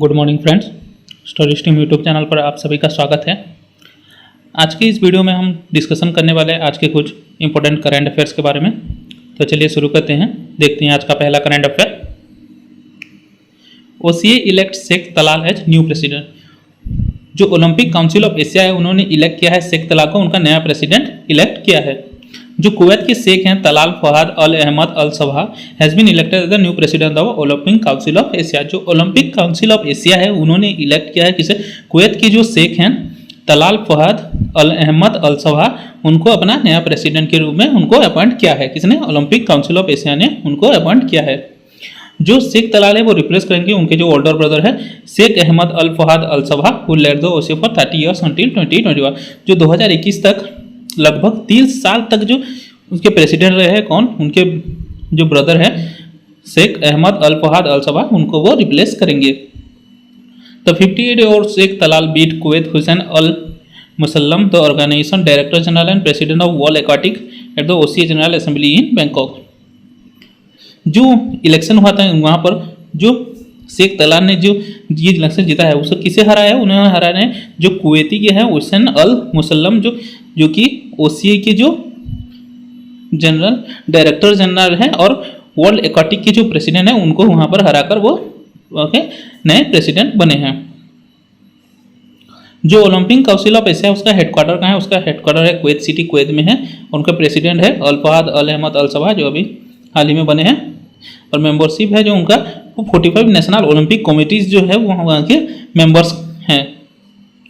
Good morning friends, story stream YouTube channel पर आप सभी का स्वागत है। आज की इस वीडियो में हम डिस्कशन करने वाले हैं आज के कुछ इंपॉर्टेंट करंट अफेयर्स के बारे में। तो चलिए शुरू करते हैं, देखते हैं आज का पहला current affair. OCA elect Sheikh Talal as new president. जो ओलंपिक काउंसिल ऑफ एशिया है उन्होंने इलेक्ट किया है शेख तलाल को उनका नया प्रेसिडेंट इलेक्ट किया है। जो कुवैत के शेख हैं Talal Fahad Al Ahmad Al Sabah has been elected as the new president of Olympic council of Asia. जो ओलंपिक काउंसिल ऑफ एशिया है उन्होंने इलेक्ट किया है किसे? कुवैत के जो शेख हैं Talal Fahad Al Ahmad Al सबा, उनको अपना नया प्रेसिडेंट के रूप में उनको अपॉइंट किया है। किसने? ओलंपिक काउंसिल ऑफ एशिया ने उनको अपॉइंट किया है। जो शेख तलाल है वो रिप्लेस करेंगे उनके जो ओल्डर ब्रदर है शेख Ahmad Al Fahad Al Sabah who led the OCA for 30 years until 2021। जो 2021 तक लगभग 30 साल तक जो उसके प्रेसिडेंट रहे हैं, कौन? उनके जो ब्रदर है शेख अहमद अल फहद अल सबा, उनको वो रिप्लेस करेंगे। द 58 और Sheikh Talal beat Kuwait Husain Al Musallam the organisation director general and president of world aquatic at the OCA general assembly in Bangkok. जो इलेक्शन हुआ था वहाँ पर जो शेख तलाल ने जो ये इलेक्शन जीता है उसको किसे हराया है? उन्होंने हराया है जो कुवैती के हैं हुसैन अल मुसल्लम जो कि ओसीए के जो जनरल डायरेक्टर जनरल है और वर्ल्ड एक्वाटिक के जो प्रेसिडेंट है उनको वहां पर हराकर वो नए प्रेसिडेंट बने हैं। जो ओलंपिक काउंसिल ऑफ एशिया उसका हेडक्वार्टर कहाँ है? उसका हेडक्वार्टर है कुवैत सिटी, कुवैत में है। उनका प्रेसिडेंट है अल फहद अल अहमद अल सबा जो अभी हाल ही में बने हैं। और मेंबरशिप है जो उनका वो 45 नेशनल ओलंपिक कमिटीज जो है वो वहाँ के मेंबर्स हैं।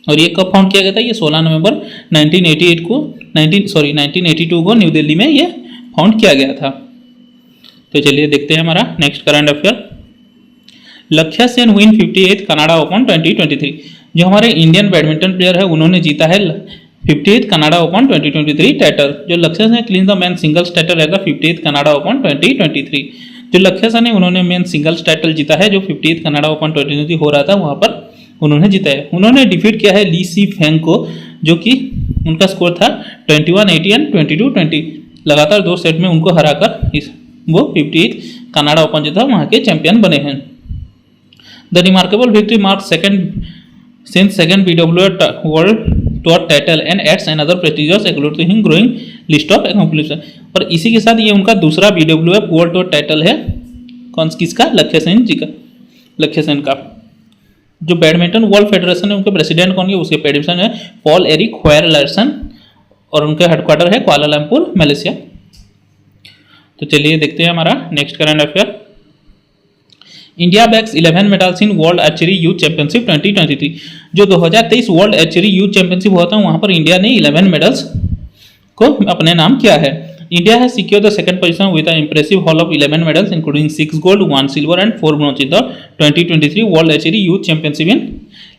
और ये कब फाउंड किया गया था? ये 16 नवंबर 1982 को न्यू दिल्ली में ये फाउंड किया गया था। तो चलिए देखते हैं हमारा नेक्स्ट करंट अफेयर। लक्ष्य Sen win 58th Canada open 2023। जो हमारे इंडियन बैडमिंटन प्लेयर है उन्होंने जीता है 58th कनाडा ओपन 2023 टाइटल। जो लक्ष्य Sen clean the man singles title at the 58th Canada open 2023। जो लक्ष्य सेन है उन्होंने मेन सिंगल्स टाइटल जीता है जो 58th कनाडा ओपन 2023 हो रहा था वहां पर उन्होंने जीता है। उन्होंने डिफीट किया है ली सी फेंग को जो कि उनका स्कोर था 21-80 एंड 22-20। लगातार 2 सेट में उनको हराकर वो 58th कनाडा ओपन जीता, वहां के चैंपियन बने हैं। The remarkable victory mark second BWA world tour title and ads another prestigious exclusive growing list of accomplishment. और इसी के साथ ये उनका दूसरा BWA वर्ल्ड टूर टाइटल है। कौन किसका? लक्ष्य सेन जी का, लक्ष्य सेन का। जो बैडमिंटन वर्ल्ड फेडरेशन है उनके प्रेसिडेंट कौन है? उसके प्रेसिडेंट है पॉल एरिक होयर लार्सन और उनका हेडक्वार्टर है कुआलालंपुर, मलेशिया। तो चलिए देखते हैं हमारा next current affair. India bags 11 medals in world archery youth championship 2023। जो 2023 वर्ल्ड आर्चरी यूथ चैंपियनशिप हुआ था वहां पर इंडिया ने 11 मेडल्स को अपने नाम किया है। India has secured the second position with an impressive haul of 11 medals, including 6 gold, 1 silver, and 4 bronze in the 2023 World Archery Youth Championship in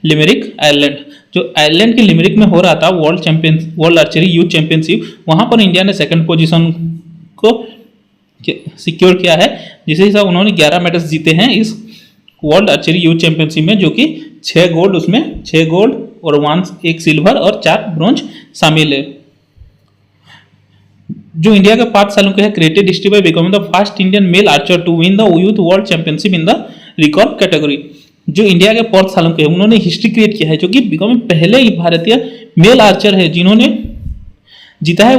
limerick, Ireland. जो आयरलैंड के लिमरिक में हो रहा था वर्ल्ड आर्चरी यूथ चैंपियनशिप, वहां पर India ने second position को सिक्योर किया है, जिसके हिसाब उन्होंने 11 मेडल्स जीते हैं इस वर्ल्ड आर्चरी यूथ चैंपियनशिप में, जो कि 6 गोल्ड, उसमें 6 गोल्ड और 1 सिल्वर और 4 ब्रॉन्ज शामिल है। जो इंडिया के 5 सालों के है created history by becoming the first Indian male archer to win the youth world championship in the record category. जो इंडिया के 5 सालों के उन्होंने हिस्ट्री क्रिएट किया है, जो कि बिकमिंग पहले ही भारतीय मेल आर्चर है जिन्होंने जीता है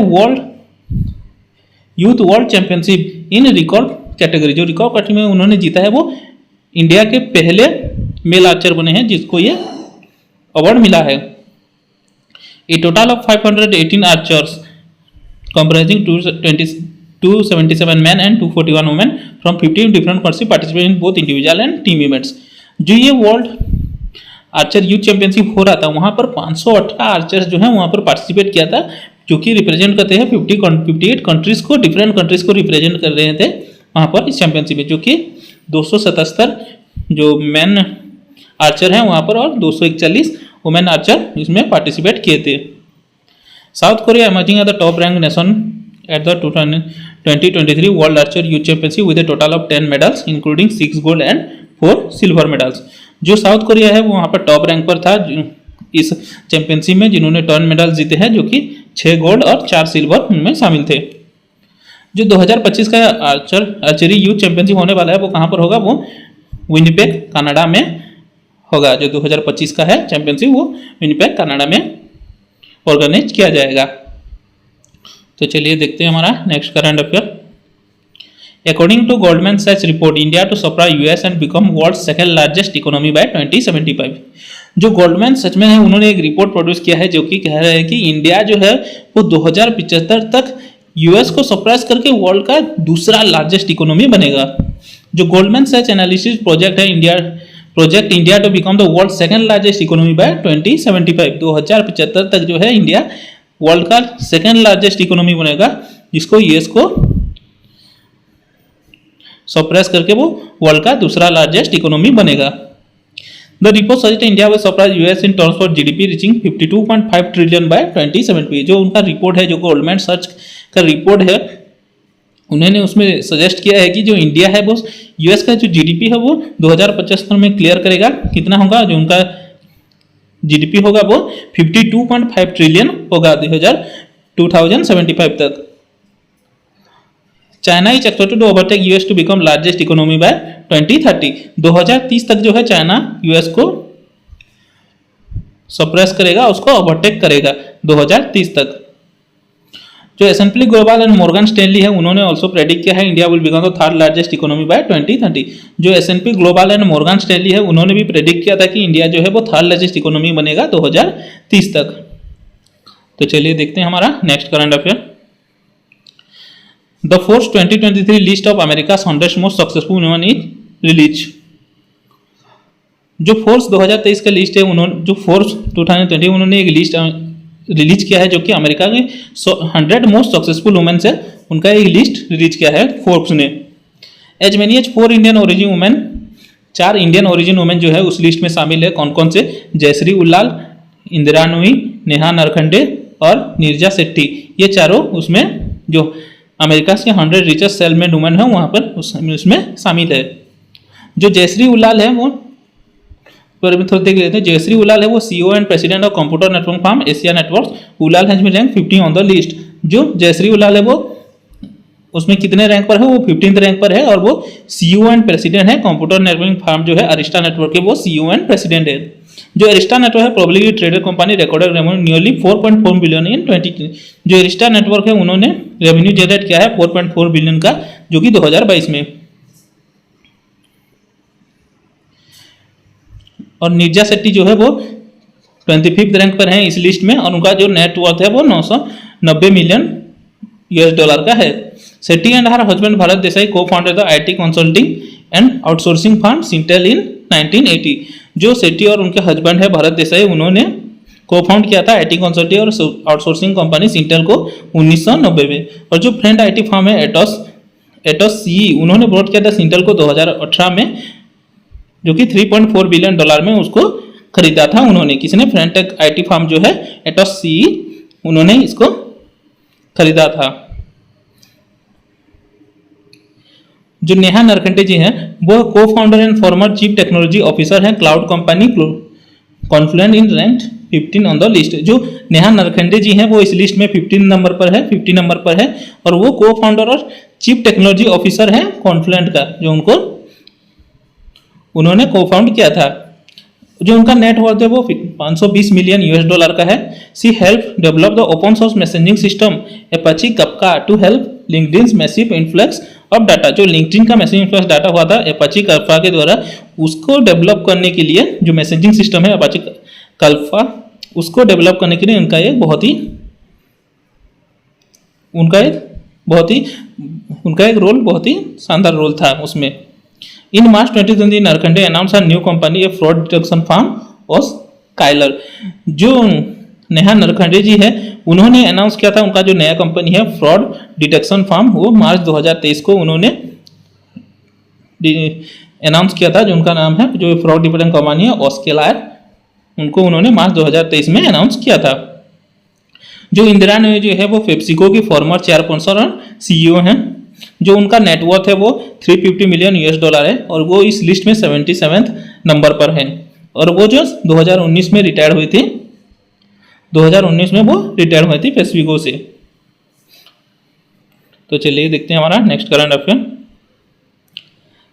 youth world championship in record category. जो रिकॉर्ड कैटेगरी में उन्होंने जीता है वो इंडिया के पहले मेल आर्चर बने हैं जिसको ये अवार्ड मिला है। A total of 518 archers comprising 277 men and 241 women from 15 different countries participate in both individual and team events। जो ये वर्ल्ड आर्चर यूथ चैंपियनशिप हो रहा था वहां पर 518 आर्चर्स जो है वहां पर पार्टिसिपेट किया था, जो कि रिप्रेजेंट करते हैं 58 कंट्रीज को, डिफरेंट कंट्रीज को रिप्रेजेंट कर रहे थे वहां पर इस चैंपियनशिप में, जो कि 277 जो मैन आर्चर हैं वहां पर और 241 वुमेन आर्चर इसमें पार्टिसिपेट किए थे। South Korea emerging as the top ranked nation at the 2023 World Archer Youth Championship with a total of 10 medals, including 6 gold and 4 silver medals। जो साउथ कोरिया है वो वहाँ पर टॉप रैंक पर था इस चैंपियनशिप में, जिन्होंने 10 मेडल्स जीते हैं, जो कि 6 गोल्ड और 4 सिल्वर उनमें शामिल थे। जो 2025 का आर्चरी यूथ चैंपियनशिप होने वाला है वो कहाँ पर होगा? वो विनिपेग कनाडा में होगा, जो 2025 का है चैंपियनशिप, वो विनिपेग कनाडा में ऑर्गेनाइज किया जाएगा। तो चलिए देखते हैं हमारा next current affair. According to Goldman सैक्स report, India to surpass US and become world second largest economy by 2075। जो गोल्डमैन सच में है, उन्होंने एक रिपोर्ट प्रोड्यूस किया है जो कि कह रहे हैं कि इंडिया जो है वो 2075 तक यूएस को सरपास करके वर्ल्ड का दूसरा लार्जेस्ट इकोनॉमी बनेगा। जो गोल्डमैन सैक्स एनालिसिस प्रोजेक्ट है India to become the world second largest economy by 2075, 2075 तक जो है इंडिया वर्ल्ड का सेकंड लार्जेस्ट इकोनॉमी बनेगा, जिसको यूएस को सरपास करके वो वर्ल्ड का दूसरा लार्जेस्ट इकोनॉमी बनेगा। The report suggest India will surpass US in terms of GDP reaching 52.5 trillion by 2070। जो उनका रिपोर्ट है, जो गोल्डमैन सर्च का रिपोर्ट है, उन्होंने उसमें सजेस्ट किया है कि जो इंडिया है वो यूएस का जो जीडीपी है वो 2075 में क्लियर करेगा। कितना होगा? जो उनका जीडीपी होगा वो 52.5 ट्रिलियन होगा 2075 तक। China is expected to overtake US to become largest economy by 2030। 2030 तक जो है चाइना यूएस को सरपास करेगा, उसको ओवरटेक करेगा 2030 तक। जो S&P global and Morgan Stanley है, उन्होंने ऑल्सो प्रेडिक्ट किया है India will become the third largest economy by 2030। जो S&P global and Morgan Stanley है, उन्होंने भी प्रेडिक्ट किया था कि इंडिया जो है वो थर्ड लार्जेस्ट इकोनॉमी बनेगा 2030 तक। तो चलिए देखते हैं हमारा next current affair. The Forbes 2023 list of America's 100 most successful women is release. जो फोर्ब्स 2023 का लिस्ट है, उन्होंने जो फोर्ब्स 2020 उन्होंने एक लिस्ट रिलीज किया है जो कि अमेरिका के 100 मोस्ट सक्सेसफुल वुमेन है, उनका एक लिस्ट रिलीज किया है फोर्ब्स ने। As many as 4 Indian origin women, 4 Indian origin women जो है उस लिस्ट में शामिल है। कौन कौन से? जयश्री उल्लाल, इंदिरा नूई, नेहा नरखंडे और नीरजा शेट्टी। ये चारों उसमें जो अमेरिका के 100 रिचेस्ट सेल्समैन वुमेन है वहां पर उसमें शामिल है। जो जयश्री उल्लाल है वो थोड़ा देख लेते हैं। जयश्री उल्लाल है वो CEO and president of computer network firm Asia Networks. Ullal has been rank 50 on the list. जो जयश्री उल्लाल है वो उसमें कितने रैंक पर है? वो 15th रैंक पर है और वो सीईओ एंड प्रेसिडेंट है कंप्यूटर नेटवर्किंग फर्म जो है अरिस्टा नेटवर्क के, वो सीईओ एंड प्रेसिडेंट है। जो अरिस्टा नेटवर्क है publicly traded company, recorded revenue nearly 4.4 billion in 20। जो अरिस्टा नेटवर्क है उन्होंने रेवेन्यू जनरेट किया है 4.4 बिलियन का, जो कि 2022 में। और नीरजा शेट्टी जो है वो 25th रैंक पर है इस लिस्ट में, और उनका जो नेटवर्थ है वो 990 मिलियन US डॉलर का है। Shetty and her husband Bharat Desai co founded the IT consulting and outsourcing firm Syntel in 1980। जो शेट्टी और उनके हस्बैंड है भारत देसाई, उन्होंने को फाउंड किया था IT कंसल्टिंग और आउटसोर्सिंग कंपनी सिंटेल को 1990 में। और जो फ्रेंड IT फर्म है एटोस CE, उन्होंने ब्रॉड किया था सिंटेल को 2018 में, जो कि 3.4 बिलियन डॉलर में उसको खरीदा था उन्होंने। किसने? फ्रेंटेक IT फर्म जो है एटोस CE, उन्होंने इसको खरीदा था। जो नेहा नरखंडे जी हैं वो को founder and former chief technology officer हैं cloud company Confluent in rank 15 on the list. जो नेहा नरखंडे जी हैं वो इस लिस्ट में 50 नंबर पर है और वो को फाउंडर और चीफ टेक्नोलॉजी ऑफिसर हैं कॉन्फ्लुएंट का, जो उन्होंने को फाउंड किया था। जो उनका नेटवर्थ है वो 520 मिलियन US डॉलर का है। She help develop the open source messaging system Apache Kafka to help LinkedIn massive influx of data. जो लिंक्डइन का मैसेज इन्फ्लक्स डाटा हुआ था एपाची कल्फा के द्वारा, उसको डेवलप करने के लिए जो मैसेजिंग सिस्टम है एपाची कल्फा, उसको डेवलप करने के लिए उनका एक रोल बहुत ही शानदार रोल था उसमें। In March 2020 Narkhede announce a new company a fraud detection firm of Kylar. जो नेहा नरखंडे जी है उन्होंने अनाउंस किया था उनका जो नया कंपनी है फ्रॉड डिटेक्शन फर्म, वो मार्च 2023 को उन्होंने अनाउंस किया था। जो उनका नाम है जो फ्रॉड डिटेक्शन कंपनी है ऑस्केलायर, उनको उन्होंने मार्च 2023 में अनाउंस किया था। जो इंदिरा नूई जो है वो पेप्सिको की फॉर्मर चेयरपर्सन और सीईओ हैं। जो उनका नेटवर्थ है वो 350 मिलियन US डॉलर है और वो इस लिस्ट में 77th नंबर पर है। और वो जो 2019 में रिटायर हुई थी, 2019 में वो रिटायर हुई थी पेप्सिको से। तो चलिए देखते हैं हमारा नेक्स्ट करंट अफेयर।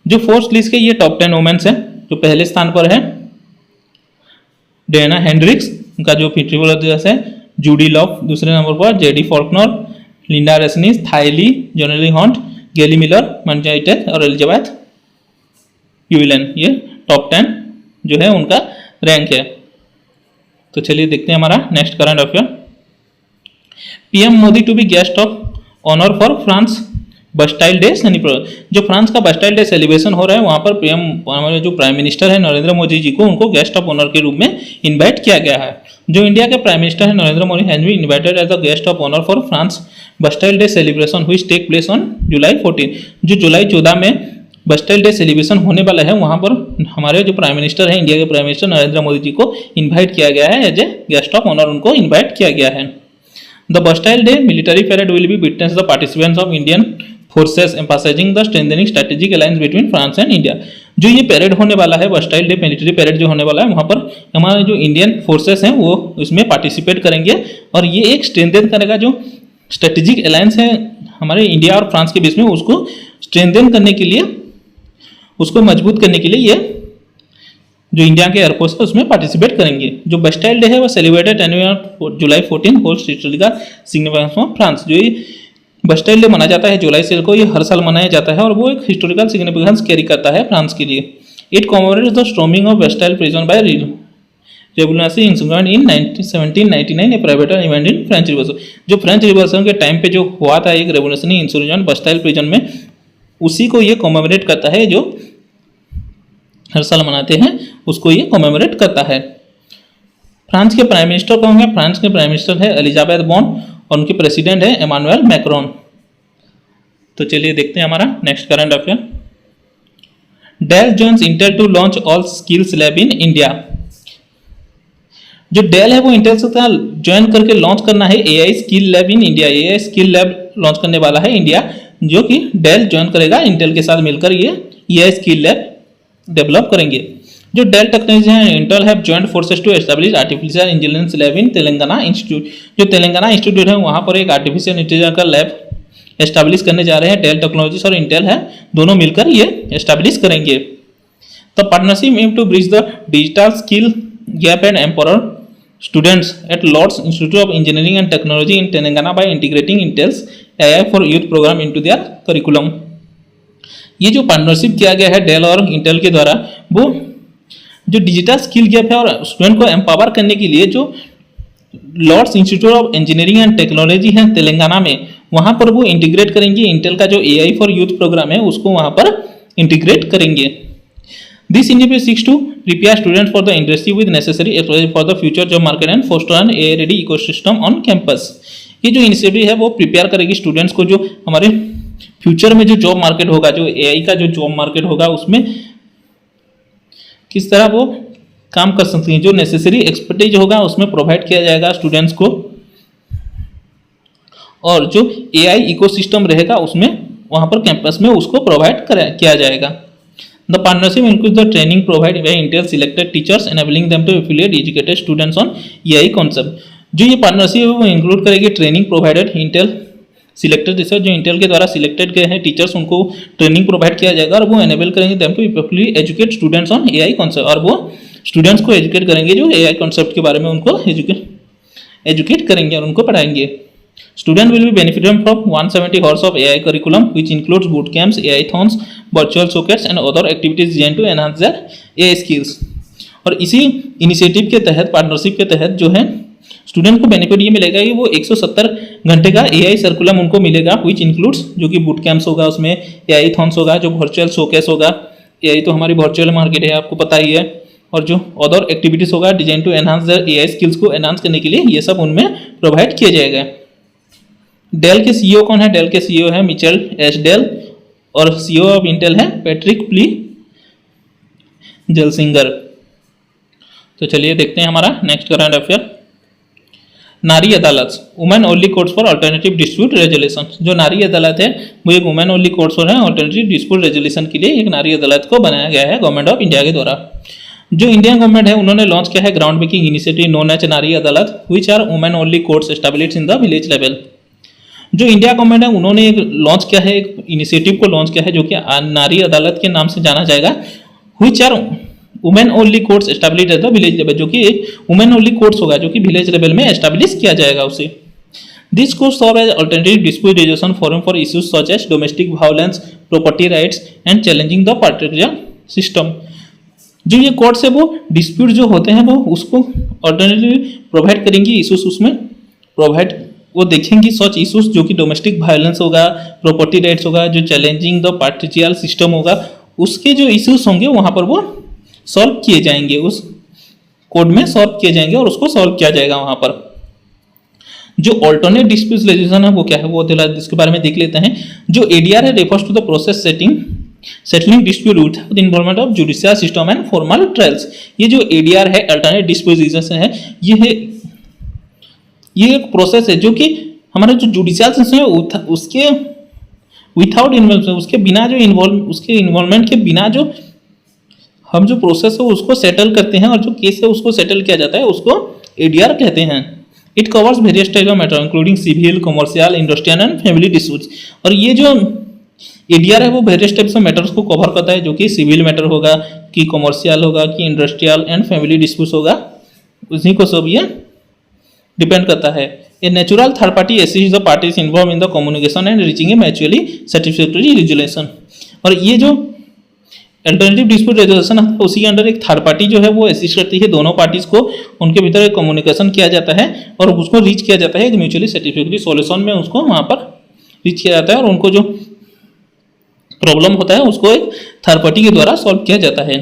जो फोर्थ लिस्ट के ये टॉप 10 वुमेन्स है, जो पहले स्थान पर है डेना हेंड्रिक्स उनका जो फिजियोलॉजिस्ट है, जूडी लॉफ दूसरे नंबर पर, जेडी फॉल्कनर, लिंडा रेसनिस, थाईली, जोनेली हंट, गेली मिलर, मंजाइटेक और एलिजाबेथ यूलन, ये टॉप 10 जो है उनका रैंक है। तो चलिए देखते हैं हमारा next current affair. PM Modi to be guest of honour for France Bastille day celebration. जो फ्रांस का बस्टाइल डे सेलिब्रेशन हो रहा है वहां पर पीएम हमारे जो प्राइम मिनिस्टर है नरेंद्र मोदी जी को उनको गेस्ट ऑफ ऑनर के रूप में इनवाइट किया गया है। जो इंडिया के प्राइम मिनिस्टर है Narendra Modi has been invited as the guest of honour for France Bastille day celebration which take place on July 14। जो जुलाई 14 में बस्टाइल डे सेलिब्रेशन होने वाला है वहां पर हमारे जो प्राइम मिनिस्टर है इंडिया के प्राइम मिनिस्टर नरेंद्र मोदी जी को इन्वाइट किया गया है, as a guest of honour उनको इन्वाइट किया गया है। The Bastille day military parade will be witness the participants of Indian forces emphasising the strengthening strategic alliance between France and India. जो ये परेड होने वाला है बस्टाइल डे मिलिट्री परेड जो होने वाला है वहां पर हमारे जो इंडियन फोर्सेस हैं वो उसमें पार्टिसिपेट करेंगे और ये एक स्ट्रेंथन करेगा जो स्ट्रेटेजिक अलायंस है हमारे इंडिया और फ्रांस के बीच में, उसको स्ट्रेंथन करने के लिए, उसको मजबूत करने के लिए ये जो इंडिया के एयरफोर्स है उसमें पार्टिसिपेट करेंगे। जो बस्टाइल डे है वो celebrated annual July 14 hold historical significance of France. जो ये बस्टाइल डे मनाया जाता है जुलाई से को, ये हर साल मनाया जाता है और वो एक हिस्टोरिकल सिग्निफिकेंस कैरी करता है फ्रांस के लिए। It commemorates the storming of Bastille prison by revolutionary insurgent in 1799 a private event in French revolution. जो फ्रेंच रिवॉल्यूशन के टाइम पे जो हुआ था एक रेवोल्यूशनरी इंसर्जेंट बस्टाइल प्रिजन में, उसी को ये कॉमेमोरेट करता है, जो हर साल मनाते हैं उसको ये कॉमेमोरेट करता है। फ्रांस के प्राइम मिनिस्टर कौन है? फ्रांस के प्राइम मिनिस्टर है एलिजाबेथ बॉन और उनके प्रेसिडेंट है इमानुएल मैक्रोन। तो चलिए देखते हैं हमारा next current affair. Dell joins Intel to launch AI skills lab in India. जो डेल है वो इंटेल से ज्वाइन करके लॉन्च करना है AI skill lab in India. AI skill lab launch करने वाला है इंडिया, जो कि डेल ज्वाइन करेगा इंटेल के साथ मिलकर, ये एआई स्किल लैब डेवलप करेंगे। जो डेल टेक्नोलॉजी है Intel have joint forces to establish artificial intelligence lab in Telangana institute. जो तेलंगाना इंस्टीट्यूट है वहां पर एक आर्टिफिशियल इंटेलिजेंस का लैब एस्टैब्लिश करने जा रहे हैं। डेल टेक्नोलॉजीज और इंटेल है दोनों मिलकर ये एस्टैब्लिश करेंगे। The partnership aim to bridge the digital skill gap and empower students at Lord's Institute of Engineering and Technology in Telangana by integrating Intel's AI for Youth program into their curriculum। ये जो partnership किया गया है del और Intel के द्वारा, वो जो डिजिटल स्किल गैप है और स्टूडेंट को एम्पावर करने के लिए जो Lord's institute of engineering and technology है तेलंगाना में, वहां पर वो इंटीग्रेट करेंगे। इंटेल का जो AI फॉर यूथ प्रोग्राम है उसको वहां पर इंटीग्रेट करेंगे। This initiative seeks to prepare students for the industry with necessary expertise for the future job market and foster an AI ready ecosystem on campus। ये जो initiative है वो prepare करेगी स्टूडेंट्स को, जो हमारे फ्यूचर में जो जॉब मार्केट होगा, जो AI का जो जॉब मार्केट होगा उसमें किस तरह वो काम कर सकते हैं, जो नेसेसरी एक्सपर्टीज होगा उसमें प्रोवाइड किया जाएगा स्टूडेंट्स को, और जो AI इकोसिस्टम रहेगा उसमें वहां पर कैंपस में उसको प्रोवाइड किया जाएगा। The partnership includes the training provided by Intel selected teachers, enabling them to affiliate educated students on AI concept। जो ये पार्टनरशिप है वो इंक्लूड करेगी training provided Intel selected teacher, जो इंटेल के द्वारा सिलेक्टेड गए हैं टीचर्स उनको ट्रेनिंग प्रोवाइड किया जाएगा और वो एनेबल करेंगे them to effectively educate students on AI concept, और वो स्टूडेंट्स को एजुकेट करेंगे जो AI कॉन्सेप्ट के बारे में उनको एजुकेट करेंगे और उनको पढ़ाएंगे। Student will be benefiting from 170 hours of AI curriculum, which includes boot camps, AI thons, virtual showcase and other activities designed to enhance their AI skills। और इसी इनिशिएटिव के तहत, पार्टनरशिप के तहत जो है स्टूडेंट को बेनिफिट ये मिलेगा कि वो 170 घंटे का AI सर्कुलम उनको मिलेगा, which includes जो कि बूट कैंप्स होगा, उसमें AI थॉन्स होगा, जो वर्चुअल शोकेस होगा, AI तो हमारी वर्चुअल मार्केट है आपको पता ही है, और जो अदर एक्टिविटीज होगा design to enhance their AI skills को एनहांस करने के लिए ये सब उनमें प्रोवाइड किया जाएगा। डेल के CEO कौन है? डेल के CEO है मिचेल एस डेल और CEO ऑफ इंटेल है पैट्रिक प्ली जलसिंगर। तो चलिए देखते हैं हमारा नेक्स्ट करंट अफेयर। नारी अदालत, women only courts for alternative dispute resolution. जो नारी अदालत है वो एक वुमेन ओनली कोर्ट्स फॉर है अल्टरनेटिव डिस्प्यूट रेजोल्यूशन के लिए एक नारी अदालत को बनाया गया है गवर्नमेंट ऑफ इंडिया के द्वारा। जो इंडियन गवर्नमेंट है उन्होंने लॉन्च किया है ground breaking initiative known as Nari Adalat, which are women only courts established in the village level. जो इंडिया गवर्नमेंट है उन्होंने एक लॉन्च किया है, एक इनिशिएटिव को लॉन्च किया है जो कि नारी अदालत के नाम से जाना जाएगा, which are women only courts establish at the village level, जो कि वुमेन ओनली कोर्ट्स होगा जो कि विलेज लेवल में एस्टैब्लिश किया जाएगा उसे। This could serve as alternative dispute resolution forum for issues such as domestic violence, property rights and challenging the patriarchal system। जो ये कोर्ट्स है वो डिस्प्यूट जो होते हैं वो उसको ऑल्टरनेटिव प्रोवाइड करेंगी, इश्यूज उसमें प्रोवाइड वो देखेंगी सच इश्यूज जो कि डोमेस्टिक वायलेंस होगा, प्रॉपर्टी राइट्स होगा, जो चैलेंजिंग द पार्टिजियल सिस्टम होगा, उसके जो इश्यूज होंगे वहां पर वो सॉल्व किए जाएंगे, उस कोड में सॉल्व किए जाएंगे और उसको सॉल्व किया जाएगा वहां पर। जो ऑल्टरनेट डिस्प्यूट रेजोल्यूशन है वो क्या है, वो इसके बारे में देख लेते हैं। जो एडीआर है refers to the process settling dispute with involvement of judicial system and formal trials. ये जो एडीआर है अल्टरनेट डिस्प्यूट रेजोल्यूशन है, ये एक प्रोसेस है जो कि हमारा जो जुडिशियल सिस्टम है उसके विदाउट इन्वॉल्व, उसके बिना जो उसके इन्वॉल्वमेंट के बिना जो हम जो प्रोसेस है उसको सेटल करते हैं और जो केस है उसको सेटल किया जाता है उसको एडीआर कहते हैं। It covers various type of matter including civil, commercial, industrial and family disputes. और ये जो एडीआर है वो वेरियस टाइप्स ऑफ मैटर्स को कवर करता है, जो कि सिविल मैटर होगा, कि कमर्शियल होगा, कि इंडस्ट्रियल एंड फैमिली डिस्प्यूट्स होगा, उसी को सब ये डिपेंड करता है। A natural third party assist the parties involve in the communication and reaching A mutually satisfactory resolution. और ये जो अल्टरनेटिव डिस्प्यूट रेजोल्यूशन है उसी के अंडर एक थर्ड पार्टी जो है वो असिस्ट करती है, दोनों पार्टीज को उनके भीतर एक कम्युनिकेशन किया जाता है और उसको रीच किया जाता है एक म्यूचुअली सेटिस्फैक्टरी सॉल्यूशन में, उसको वहां पर रीच किया जाता है और उनको जो प्रॉब्लम होता है उसको एक थर्ड पार्टी के द्वारा सॉल्व किया जाता है।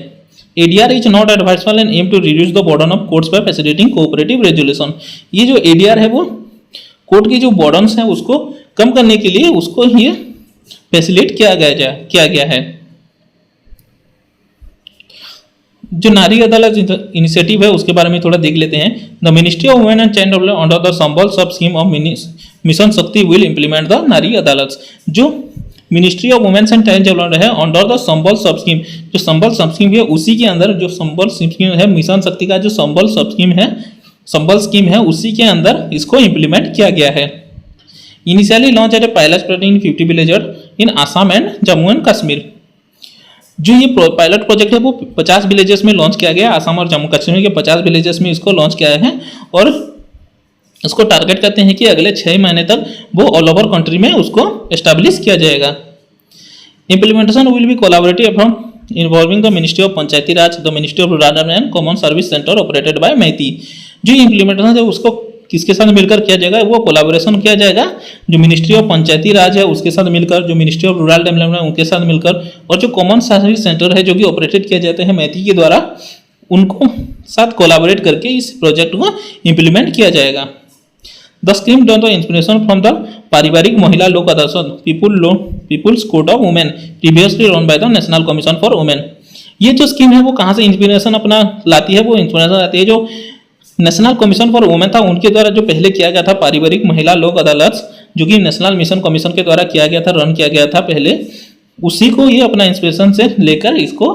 ADR is not advisable and aim to reduce the burden of courts by facilitating cooperative resolution. ये जो एडीआर है वो कोर्ट की जो बर्डन्स हैं उसको कम करने के लिए उसको ये फैसिलिटेट किया गया है। जो नारी अदालत इनिशिएटिव है उसके बारे में थोड़ा देख लेते हैं। The ministry of women and child development under the Sambal sub scheme of mission Shakti will implement the Nari Adalat. जो ministry of women's and child development है under the Sambal sub scheme, जो संबल सब स्कीम है उसी के अंदर जो संबल स्कीम है, मिशन शक्ति का जो संबल सब स्कीम है, संबल स्कीम है उसी के अंदर इसको इंप्लीमेंट किया गया है। Initially launch eight A pilot project in 50 villager in Assam and Jammu and Kashmir. जो ये पायलट प्रोजेक्ट है वो 50 विलेजेस में लॉन्च किया गया, आसाम और जम्मू कश्मीर के 50 विलेजेस में इसको लॉन्च किया है और इसको टारगेट करते हैं कि अगले 6 महीने तक वो ऑल ओवर कंट्री में उसको एस्टैब्लिश किया जाएगा। Implementation will be collaborative from involving the ministry of Panchayati Raj, the ministry of rural development and common service centre operated by MeitY. जो इम्प्लीमेंटेशन है उसको किसके साथ मिलकर किया जाएगा, वो कोलैबोरेशन किया जाएगा जो मिनिस्ट्री ऑफ पंचायती राज है उसके साथ मिलकर, जो मिनिस्ट्री ऑफ रूरल डेवलपमेंट उनके साथ मिलकर और जो कॉमन सर्विस सेंटर है जो कि ऑपरेटेड किया जाते हैं मैती के द्वारा, उनको साथ कोलैबोरेट करके इस प्रोजेक्ट को इम्प्लीमेंट किया जाएगा। The scheme draw the inspiration from the Parivarik Mahila Lok Adalat people's court of women previously run by the national commission for women. ये जो स्कीम है वो कहाँ से इंस्पिरेशन अपना लाती है, वो इंस्पिरेशन आती है जो नेशनल कमीशन फॉर वुमेन था उनके द्वारा जो पहले किया गया था पारिवारिक महिला लोक अदालत, जो कि नेशनल मिशन कमीशन के द्वारा किया गया था, रन किया गया था पहले, उसी को ये अपना इंस्पिरेशन से लेकर इसको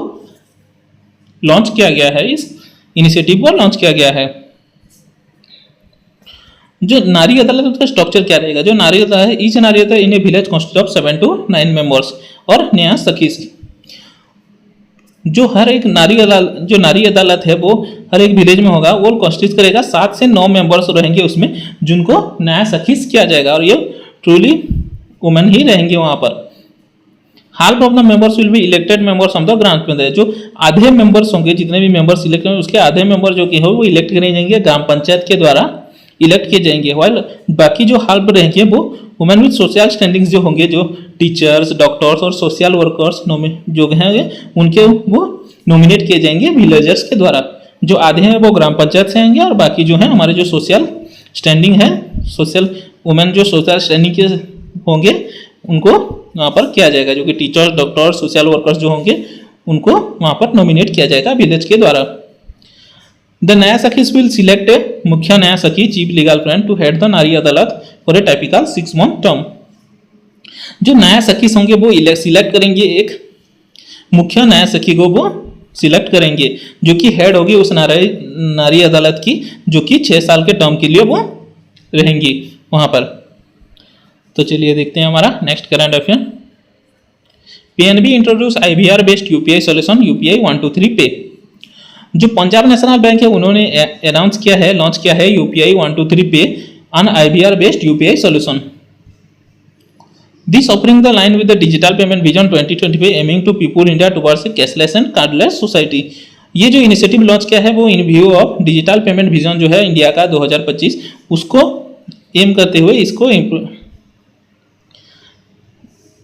लॉन्च किया गया है, इस इनिशिएटिव को लॉन्च किया गया है। जो नारी अदालत का स्ट्रक्चर क्या रहेगा, जो नारी अदालत है, each Nari Adalat in a village consist of 7 to 9 members और न्याय सखी। जो हर एक नारी अदालत है वो हर एक विलेज में होगा, वो कंस्टिट्यूट करेगा 7 से 9 मेंबर्स रहेंगे उसमें, जिनको न्याय सखी किया जाएगा और ये ट्रूली वुमेन ही रहेंगे वहां पर। Half of the members will be elected members of the gram panchayat. जो आधे मेंबर्स होंगे, जितने भी मेंबर्स इलेक्ट होंगे उसके आधे मेंबर जो कि हो वो इलेक्ट करे जाएंगे, ग्राम पंचायत के द्वारा इलेक्ट किए जाएंगे। वाइल बाकी जो हाल्फ रहेंगे वो वुमेन विद सोशल स्टैंडिंग्स जो होंगे, जो टीचर्स, डॉक्टर्स और सोशल वर्कर्स जो हैं उनके वो नॉमिनेट किए जाएंगे विलेजर्स के द्वारा। जो आधे हैं वो ग्राम पंचायत से आएंगे और बाकी जो है हमारे जो सोशल स्टैंडिंग है, सोशल वुमेन जो सोशल स्टैंडिंग के होंगे उनको वहाँ पर किया जाएगा, जो कि टीचर्स, डॉक्टर्स, सोशल वर्कर्स जो होंगे उनको वहाँ पर नॉमिनेट किया जाएगा विलेज के द्वारा। द न्याय सखी will select A Mukhya Nyay Sakhi chief legal friend to head the Nari Adalat for a typical 6 month term. जो न्याय सखी होंगे वो सिलेक्ट करेंगे, एक मुख्य न्याय सखी को वो सिलेक्ट करेंगे जो कि हेड होगी उस नारी अदालत की, जो कि 6 साल के टर्म के लिए वो रहेंगी वहां पर। तो चलिए देखते हैं हमारा next current affair. PNB introduce IVR based UPI solution UPI 123 पे। जो पंजाब नेशनल बैंक है उन्होंने अनाउंस किया है, लॉन्च किया है यूपीआई 123 पे an IBR based UPI solution. This offering the line with the digital payment vision 2025 aiming to people India towards a cashless and cardless society. ये जो इनिशिएटिव लॉन्च किया है वो इन view of digital payment vision जो है India का 2025 उसको M करते हुए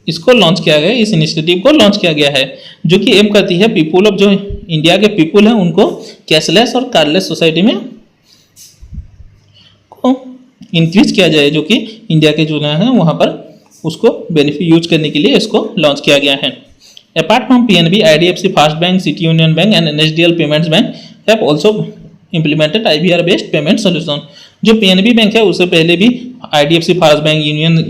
इसको लॉन्च किया गया, इस इनिशिएटिव को लॉन्च किया गया है जो कि एम करती है पीपुल ऑफ जो इंडिया के पीपुल हैं उनको कैशलेस और कार्डलेस सोसाइटी में को इंक्रीज किया जाए, जो कि इंडिया के जो है वहाँ पर उसको बेनिफिट यूज करने के लिए इसको लॉन्च किया गया है। Apart from PNB, IDFC fast bank, city union bank and NSDL payments bank have also implemented IBR based payment solution. जो पीएनबी बैंक है उससे पहले भी IDFC fast bank,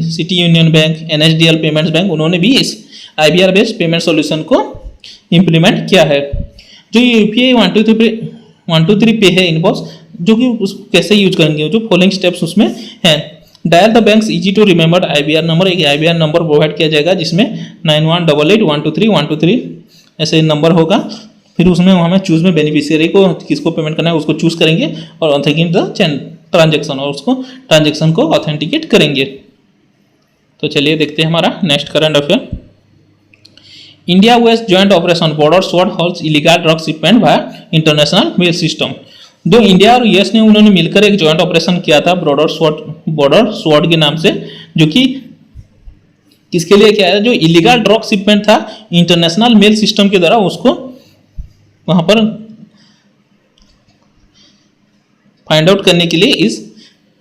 city union bank, NSDL payments bank उन्होंने भी इस IBR based payment solution को implement किया है। जो यूपीआई 123 पे है इनबॉक्स, जो कि उस कैसे यूज करेंगे, जो फॉलोइंग स्टेप्स उसमें हैं। Dial the banks easy to remember IBR number, एक आईबीआर नंबर प्रोवाइड किया जाएगा जिसमें 9188123123 ऐसे नंबर होगा। फिर उसमें हमें चूज में बेनिफिशियरी को किसको पेमेंट करना है उसको चूज करेंगे और ऑथेंटिकेट द ट्रांजेक्शन और उसको ट्रांजेक्शन को ऑथेंटिकेट करेंगे। तो चलिए देखते हैं हमारा next current affair. India US joint operation border sword halts illegal drug shipment via international mail system. जो इंडिया और यूएस ने उन्होंने मिलकर एक जॉइंट ऑपरेशन किया था बॉर्डर स्वॉर्ड के नाम से, जो कि किसके लिए किया है, जो इलीगल ड्रग शिपमेंट था इंटरनेशनल मेल सिस्टम के द्वारा उसको वहां पर फाइंड आउट करने के लिए इस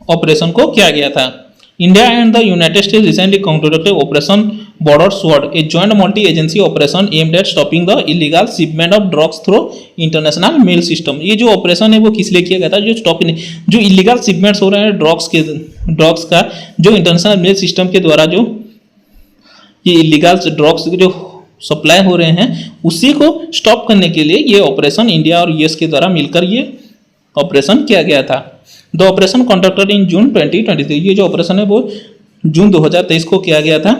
ऑपरेशन को किया गया था। India and the United States recently concluded operation border sword, a joint multi agency operation aimed at stopping the illegal shipment of drugs through international mail system. ये जो ऑपरेशन है वो किस लिए किया गया था, जो इलीगल शिपमेंट्स हो रहे हैं ड्रग्स का जो इंटरनेशनल मेल सिस्टम के द्वारा जो ये इलीगल ड्रग्स जो सप्लाई हो रहे हैं उसी को स्टॉप करने के लिए ये ऑपरेशन इंडिया और यूएस के द्वारा मिलकर ये ऑपरेशन किया गया था। द ऑपरेशन कंडक्टेड इन जून 2023, ये जो ऑपरेशन है वो जून 2023 को किया गया था।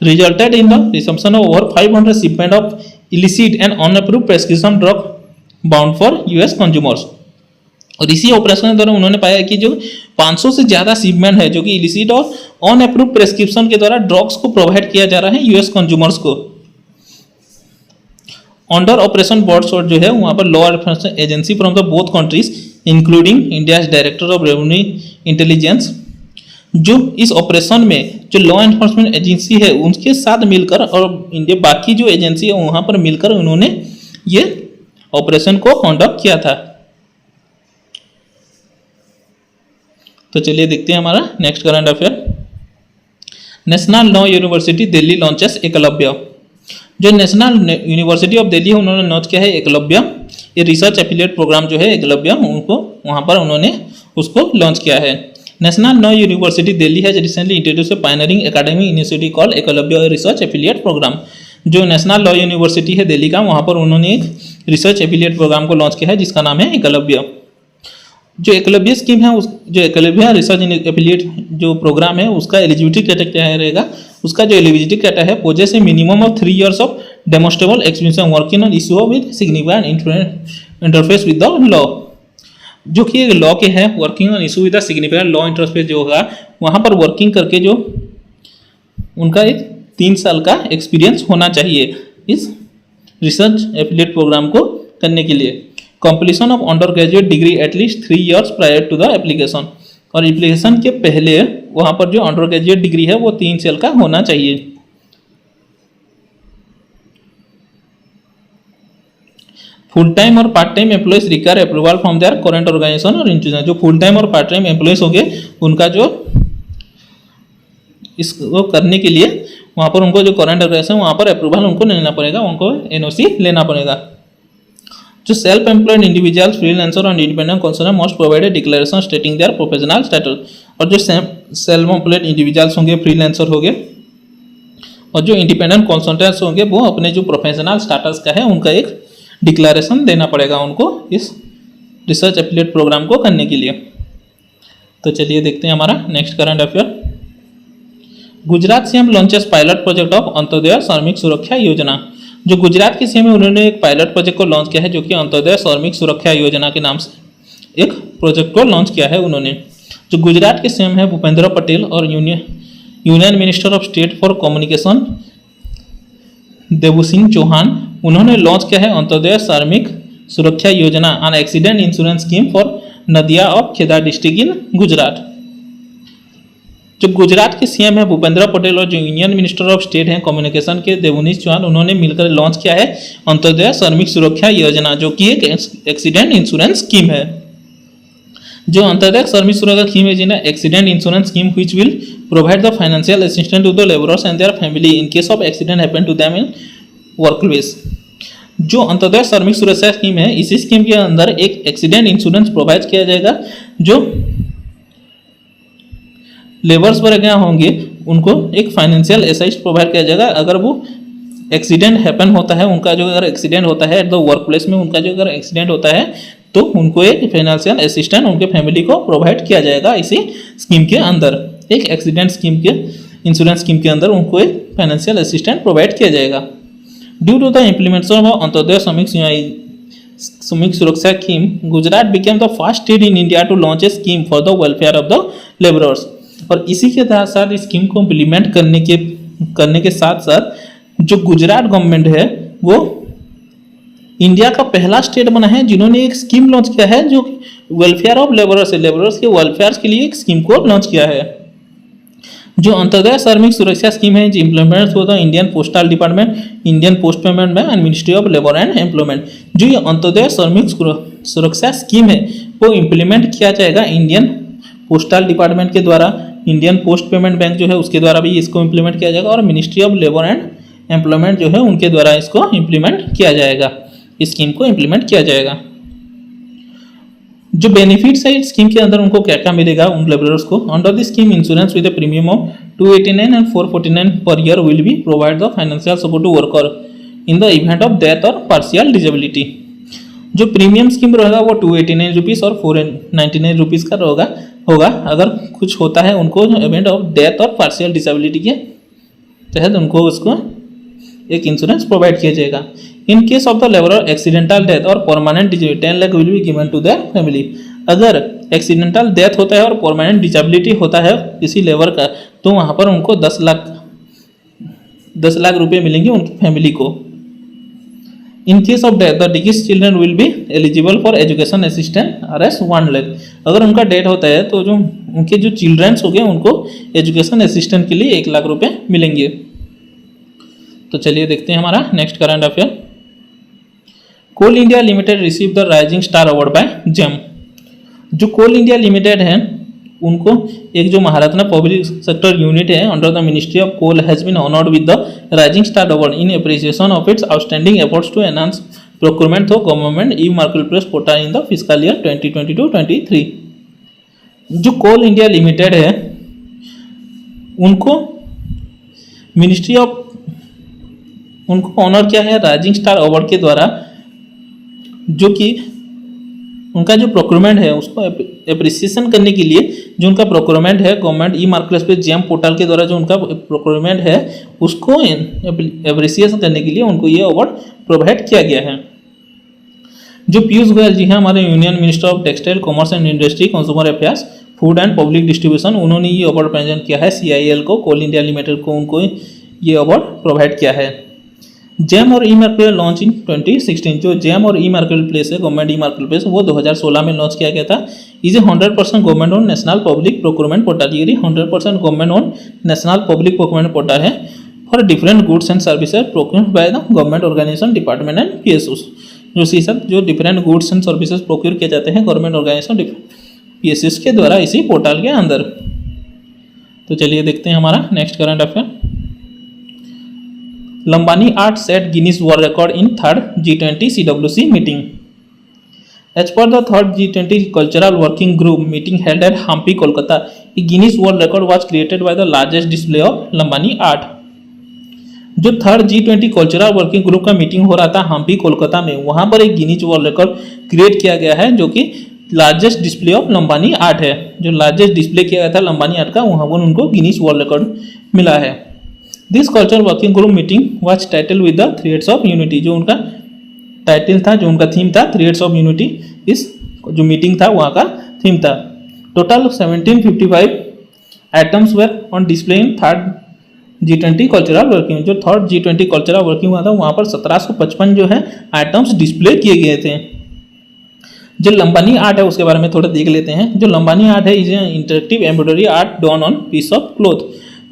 Resulted in the reception of over 500 shipment of illicit and unapproved prescription drug bound for US consumers. और इसी ऑपरेशन के द्वारा उन्होंने पाया कि जो 500 से ज्यादा शिपमेंट है जो कि इलिसिट और अनअप्रूव्ड प्रेस्क्रिप्शन के द्वारा ड्रग्स को प्रोवाइड किया जा रहा है यूएस कंज्यूमर्स को। अंडर ऑपरेशन बॉर्ड स्वॉर्ड जो है वहां पर law enforcement agency from the both countries including India's director of revenue intelligence, जो इस ऑपरेशन में जो लॉ एनफोर्समेंट एजेंसी है उनके साथ मिलकर और इंडिया बाकी जो एजेंसी है वहां पर मिलकर उन्होंने ये ऑपरेशन को कंडक्ट किया था। तो चलिए देखते हैं हमारा next current affair. National law university Delhi launches Eklavya. जो नेशनल यूनिवर्सिटी ऑफ दिल्ली है उन्होंने लॉन्च किया है एकलव्य, ये रिसर्च एफिलिएट प्रोग्राम जो है एकलव्य उनको वहां पर उन्होंने उसको लॉन्च किया है। National law university Delhi has recently introduced a pioneering academic initiative called Eklavya research affiliate programme. जो नेशनल लॉ यूनिवर्सिटी है दिल्ली का वहां पर उन्होंने एक रिसर्च एफिलिएट प्रोग्राम को लॉन्च किया है जिसका नाम है एकलव्य। जो एकलव्य स्कीम है जो एकलव्य रिसर्च एफिलिएट जो प्रोग्राम है उसका एलिजिबिलिटी क्राइटेरिया क्या रहेगा, उसका जो एलिजिबिलिटी क्राइटेरिया है possess a minimum of 3 years of demonstrable experience working on issue with significant interface with the law. जो कि लॉ के है working on issue with the significant law interface जो होगा वहां पर वर्किंग करके जो उनका एक 3 साल का एक्सपीरियंस होना चाहिए इस रिसर्च एफिलिएट प्रोग्राम को करने के लिए। Completion of undergraduate degree at least 3 years prior to the application, और एप्लीकेशन के पहले वहां पर जो अंडर ग्रेजुएट डिग्री है वो 3 साल का होना चाहिए। फुल टाइम और part time employees require approval from their current organisation और इंस्टीट्यूशन। जो फुल टाइम और पार्ट टाइम एम्प्लॉयज होंगे उनका जो इसको करने के लिए वहां पर उनको जो करंट ऑर्गेनाइजेशन वहां पर अप्रूवल उनको लेना पड़ेगा, उनको एनओसी लेना पड़ेगा। जो सेल्फ एम्प्लॉयड इंडिविजुअल्स, फ्रीलांसर और independent concern must provide a declaration स्टेटिंग their professional status. और जो सेल्फ एम्प्लॉयड इंडिविजुअल्स होंगे, फ्रीलांसर होंगे और जो इंडिपेंडेंट कंसल्टेंट्स होंगे वो अपने जो प्रोफेशनल स्टेटस का है उनका एक डिक्लेरेशन देना पड़ेगा उनको इस रिसर्च एफिलिएट प्रोग्राम को करने के लिए। तो चलिए देखते हैं हमारा next current affair. Gujarat CM launches pilot project of Antyodaya Shramik Suraksha योजना। जो गुजरात के सीएम है उन्होंने एक पायलट प्रोजेक्ट को लॉन्च किया है जो कि अंत्योदय श्रमिक सुरक्षा योजना के नाम से एक प्रोजेक्ट को लॉन्च किया है उन्होंने। जो गुजरात के सीएम है भूपेंद्र पटेल और union minister of state for communication Devu Singh Chauhan, उन्होंने लॉन्च किया है Antyodaya Shramik Suraksha Yojana and accident insurance scheme for Nadiad of Kheda district in Gujarat. जो गुजरात के सीएम है भूपेंद्र पटेल और जो यूनियन मिनिस्टर ऑफ स्टेट हैं कम्युनिकेशन के देवनीश चौहान, उन्होंने मिलकर लॉन्च किया है अंत्योदय श्रमिक सुरक्षा योजना जो कि एक एक्सीडेंट इंश्योरेंस स्कीम है। जो अंत्योदय श्रमिक सुरक्षा स्कीम है जिन्हें accident insurance scheme which will provide the financial assistance to the labourers and their family in case of accident happen to them in workplace. जो अंत्योदय श्रमिक सुरक्षा स्कीम है इसी स्कीम के अंदर एक एक्सीडेंट इंश्योरेंस प्रोवाइड किया जाएगा जो लेबर्स वगैरह होंगे उनको एक फाइनेंशियल असिस्ट प्रोवाइड किया जाएगा अगर वो एक्सीडेंट हैपन होता है, उनका जो अगर एक्सीडेंट होता है एट द वर्क प्लेस में, उनका जो अगर एक्सीडेंट होता है तो उनको एक फाइनेंशियल असिस्टेंट उनके फैमिली को प्रोवाइड किया जाएगा इसी स्कीम के अंदर। एक एक्सीडेंट स्कीम के इंश्योरेंस स्कीम के अंदर उनको एक फाइनेंशियल असिस्टेंट प्रोवाइड किया जाएगा। Due to the implementation of Antyodaya Shramik Suraksha scheme, Gujarat became the first state in India to launch a scheme for the welfare of the labourers. और इसी के साथ इस स्कीम को इम्प्लीमेंट करने के साथ साथ जो गुजरात गवर्नमेंट है वो इंडिया का पहला स्टेट बना है जिन्होंने एक स्कीम लॉन्च किया है जो वेलफेयर ऑफ लेबरर्स है, लेबरर्स के वेलफेयर के लिए एक स्कीम को लॉन्च किया है। जो अंत्योदय श्रमिक सुरक्षा स्कीम है इम्प्लीमेंट होता है Indian postal department, Indian post payment bank and ministry of labour and employment. जो ये अंत्योदय श्रमिक सुरक्षा स्कीम है वो इम्प्लीमेंट किया जाएगा इंडियन पोस्टल डिपार्टमेंट के द्वारा, इंडियन पोस्ट पेमेंट बैंक जो है उसके द्वारा भी इसको इम्प्लीमेंट किया जाएगा और ministry of labour and employment जो है उनके द्वारा इसको इम्प्लीमेंट किया जाएगा, इस स्कीम को इम्प्लीमेंट किया जाएगा। जो बेनिफिट्स है इस स्कीम के अंदर उनको क्या क्या मिलेगा उन लेबरर्स को, under the scheme insurance with a premium of 289 and 449 per year will be provide the financial support to worker in the event of death और पार्शियल डिसेबिलिटी। जो प्रीमियम स्कीम रहेगा वो 289 रुपीज़ और 499 रुपीज़ का होगा अगर कुछ होता है उनको इवेंट ऑफ डेथ और पार्शियल डिसेबिलिटी के तहत उनको उसको एक इंश्योरेंस प्रोवाइड किया जाएगा। In case of the labourer accidental death और permanent disability 10 lakh will be given to their family. अगर एक्सीडेंटल डेथ होता है और परमानेंट डिसेबिलिटी होता है किसी लेबर का तो वहाँ पर उनको 10 लाख रुपये मिलेंगे उनकी फैमिली को। इन case of death the deceased children will be eligible for education assistant RS 1 lakh. अगर उनका डेथ होता है तो जो उनके जो चिल्ड्रंस हो गए उनको एजुकेशन असिस्टेंट के लिए 1 लाख रुपए मिलेंगे। तो चलिए देखते हैं हमारा next current affair. Coal India limited receive the rising star award by GeM. जो कोल इंडिया लिमिटेड है उनको एक जो महारत्न पब्लिक सेक्टर यूनिट है under the ministry of coal has been honoured with the rising star award in appreciation of its outstanding efforts to enhance procurement through government e market place portal in the fiscal year 2022-23। जो coal India limited है उनको ministry of उनको honour किया है rising star award के द्वारा, जो कि उनका जो प्रोक्योरमेंट है उसको एप्रिसिएशन करने के लिए जो उनका प्रोक्योरमेंट है government e market place GeM portal के द्वारा जो उनका प्रोक्योरमेंट है उसको एप्रिसिएशन करने के लिए उनको ये अवार्ड प्रोवाइड किया गया है। जो पीयूष गोयल जी हैं हमारे union minister of textile commerce and industry consumer affairs food and public distribution, उन्होंने ये अवार्ड प्रेजेंट किया है CIL को, कोल इंडिया लिमिटेड को उनको ये अवार्ड प्रोवाइड किया है। जेम और ई मार्केट लॉन्च इन 2016। जो जेम और ई मार्केट प्लेस है गवर्नमेंट ई मार्केट प्लेस वो 2016 में लॉन्च किया गया था। Is a 100% government own national public procurement portal. ये 100% government own national public procurement portal है for different goods and services procured by the government organisation department and PSUs। जो सी सब जो different goods and services procure किए जाते हैं government organisation PSUs के द्वारा इसी पोर्टल के अंदर। तो चलिए देखते हैं हमारा next current affair. Lambani Art set Guinness World Record in third G20 CWC meeting. As per the third G20 Cultural Working Group meeting held at Hampi, Kolkata, a Guinness World Record was created by the largest display of Lambani art. जो third G20 cultural working group का meeting हो रहा था हम्पी कोलकाता में, वहां पर एक Guinness world record create किया गया है जो कि largest display of Lambani art है। जो लार्जेस्ट डिस्प्ले किया गया था लंबानी आर्ट का वहां पर उनको गिनीज वर्ल्ड रिकॉर्ड मिला है। This culture working group meeting was title with the threads of unity, जो उनका टाइटल था, जो उनका थीम था थ्रेड्स ऑफ यूनिटी, इस जो मीटिंग था वहाँ का थीम था। Total 1755 items were on display in third G20 cultural working, जो थर्ड G20 कल्चरल वर्किंग हुआ था वहाँ पर 1755 जो है आइटम्स डिस्प्ले किए गए थे। जो लंबानी आर्ट है उसके बारे में थोड़ा देख लेते हैं। जो लंबानी आर्ट है is interactive embroidery art done on piece of cloth.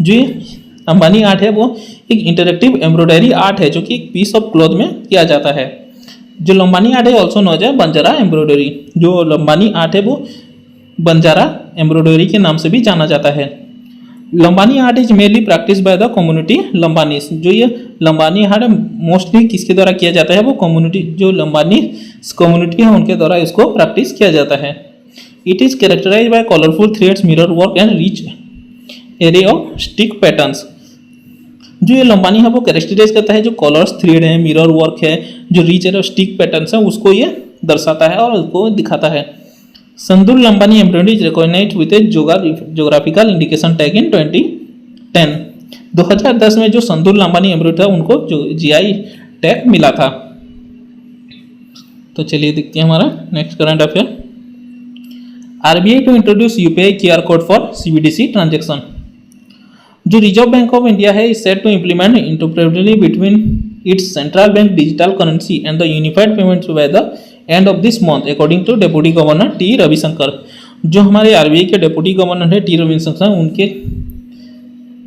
जो ये लंबानी आर्ट है वो एक इंटरेक्टिव एम्ब्रॉयडरी आर्ट है जो कि एक पीस ऑफ क्लॉथ में किया जाता है। जो लंबानी आर्ट है also known as Banjara embroidery, जो लंबानी आर्ट है वो बंजारा एम्ब्रॉयडरी के नाम से भी जाना जाता है। Lambani art is mainly practice by the community Lambanis. जो ये लंबानी आर्ट मोस्टली किसके द्वारा किया जाता है, वो कम्युनिटी, जो लंबानी कम्युनिटी है उनके द्वारा इसको प्रैक्टिस किया जाता है। It is characterise by colourful threads, mirror work and rich array of stick patterns. जो ये लंबानी है वो कैरेक्टराइज करता है जो कलर्स थ्रेड है, मिरर वर्क है, जो rich array of stick patterns है उसको ये दर्शाता है और उसको दिखाता है। Sandur Lambani embroidery is recognised with a geographical indication tag in 2010। 2010 में जो संदूर लंबानी एम्ब्रॉयडरी था उनको जो जीआई टैग मिला था। तो चलिए देखते हैं हमारा next current affair. RBI to introduce UPI QR code for CBDC transaction. जो रिजर्व बैंक ऑफ इंडिया है is set to implement interoperability between its central bank digital currency and the unified payments by the end of this month according to deputy governor T Ravishankar. जो हमारे RBI के deputy governor है T Ravishankar, उनके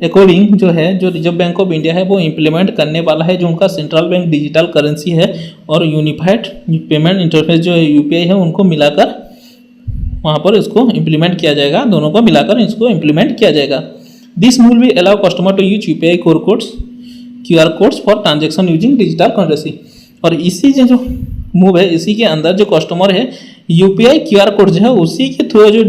according जो है जो reserve bank of India है वो इम्प्लीमेंट करने वाला है जो उनका सेंट्रल बैंक डिजिटल करेंसी है और यूनिफाइड पेमेंट इंटरफेस जो है यूपीआई है उनको मिलाकर वहाँ पर इसको इम्प्लीमेंट किया जाएगा, दोनों को मिलाकर इसको इम्प्लीमेंट किया जाएगा। This will be allow customer to use UPI QR codes for transaction using digital currency. और इसी जो मूव है इसी के अंदर जो कस्टमर है यूपीआई क्यूआर कोड जो है उसी के थ्रू जो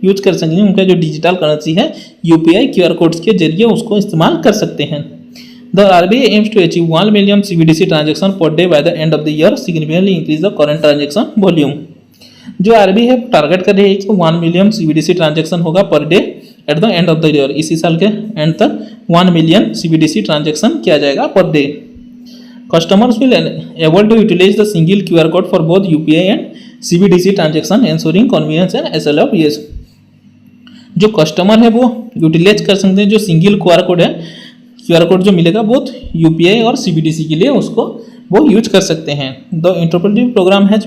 यूज कर सकेंगे, उनका जो डिजिटल करेंसी है यूपीआई क्यूआर कोड्स के जरिए उसको इस्तेमाल कर सकते हैं। The RBI aims to achieve 1 million CBDC transaction per day by the end of the year, significantly increase the current transaction volume. जो आरबीआई है टारगेट कर रही है कि 1 मिलियन सीबीडीसी ट्रांजेक्शन होगा per day at the end of the year. इसी साल के एंड तक 1 मिलियन सीबीडीसी ट्रांजेक्शन किया जाएगा per day. Customers will able to utilize the single QR code for both UPI and CBDC transaction, ensuring convenience and SLA of years। जो customer है वो utilise कर सकते हैं जो सिंगल क्यूआर कोड है, क्यूआर कोड जो मिलेगा बोथ यूपीआई और सीबीडीसी के लिए उसको वो यूज कर सकते हैं। The interpretive program has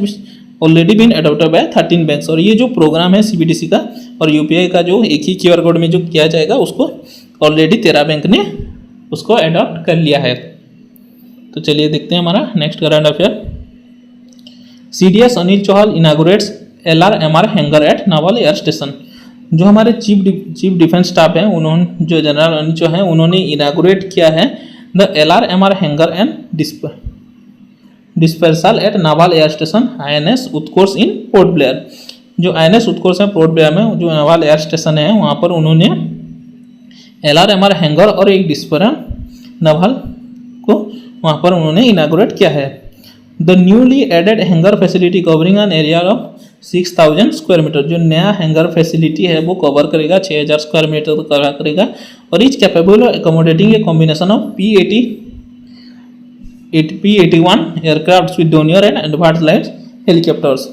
already been adopted by 13 banks. और ये जो प्रोग्राम है सीबीडीसी का और यूपीआई का जो एक ही क्यूआर कोड में जो किया जाएगा उसको ऑलरेडी 13 बैंक ने उसको अडॉप्ट कर लिया है। तो चलिए देखते हैं हमारा next current affair. CDS Anil Chauhan inaugurates LRMR hangar at naval air station. जो हमारे चीफ डिफेंस स्टाफ हैं उन्होंने जो जनरल अनिल चौहान हैं उन्होंने इनागुरेट किया है the LRMR hangar and dispersal at naval air station INS Utkarsh in Port Blair. जो आईएनएस उत्कर्ष है पोर्ट ब्लेयर में जो नावल एयर स्टेशन है वहाँ पर उन्होंने एलआरएमआर हैंगर और एक डिस्पर नावल को वहाँ पर उन्होंने इनागुरेट किया है। The newly added hangar facility covering an area of 6000 square metre. जो नया हैंगर फैसिलिटी है वो कवर करेगा 6000 स्क्वायर मीटर तक कवर करेगा और is capable of accommodating a combination of P-81 aircraft with Dornier and advance light helicopters.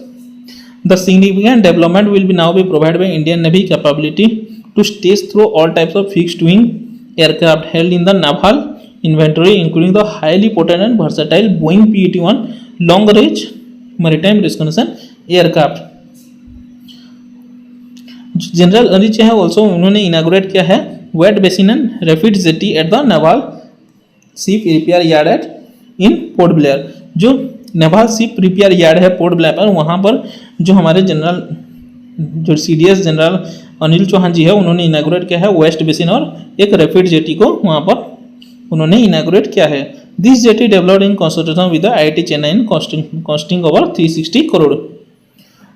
The significant development will be now be provide by Indian navy capability to stage through all types of fixed wing aircraft held in the naval inventory including the highly potent and versatile Boeing P-81 long range maritime reconnaissance aircraft। General Anil है also उन्होंने inaugurate किया है wet basin and rapid jetty at the naval ship repair yard at in Port Blair. जो naval ship repair yard है पोर्ट ब्लेयर पर वहाँ पर जो हमारे जनरल जो सीडीएस जनरल अनिल चौहान जी है उन्होंने इनागुरेट किया है वेस्ट बेसिन और एक रैपिड जेटी को वहाँ पर उन्होंने इनागुरेट किया है। This jetty developed in consortium with IIT Chennai costing over 360 crore.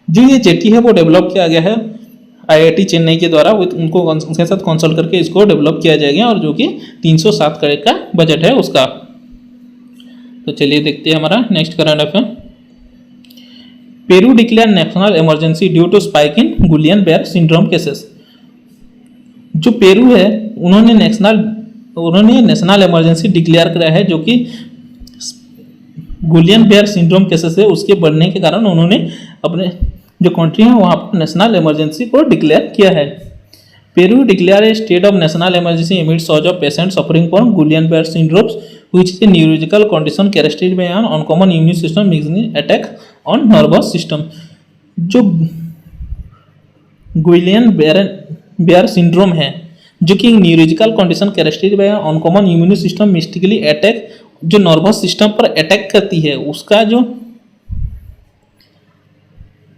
जो ये जेटी है वो डेवलप किया गया है आईआईटी चेन्नई के द्वारा, उनको उनके साथ कंसल्ट करके इसको डेवलप किया जाएगा और जो कि 307 करोड़ का बजट है उसका। तो चलिए देखते हैं हमारा next current affair. Peru declare national emergency due to spike in Guillain Barre syndrome cases. जो पेरू है उन्होंने नेशनल उन्होंने नेशनल इमरजेंसी डिक्लेयर करा है, जो कि गुलियन बेयर सिंड्रोम केसेस है उसके बढ़ने के कारण उन्होंने अपने जो कंट्री है वहाँ पर नेशनल इमरजेंसी को डिक्लेयर किया है। Peru declare a state of national emergency amid सॉज of patient suffering from Guillain Barre syndromes which is a neurological condition characterized by an uncommon immune system mixing attack on nervous system। जो गुलियन Barre syndrome है, जो कि neurological condition characterized by uncommon immune system mistakenly attack, जो nervous system पर attack करती है, उसका जो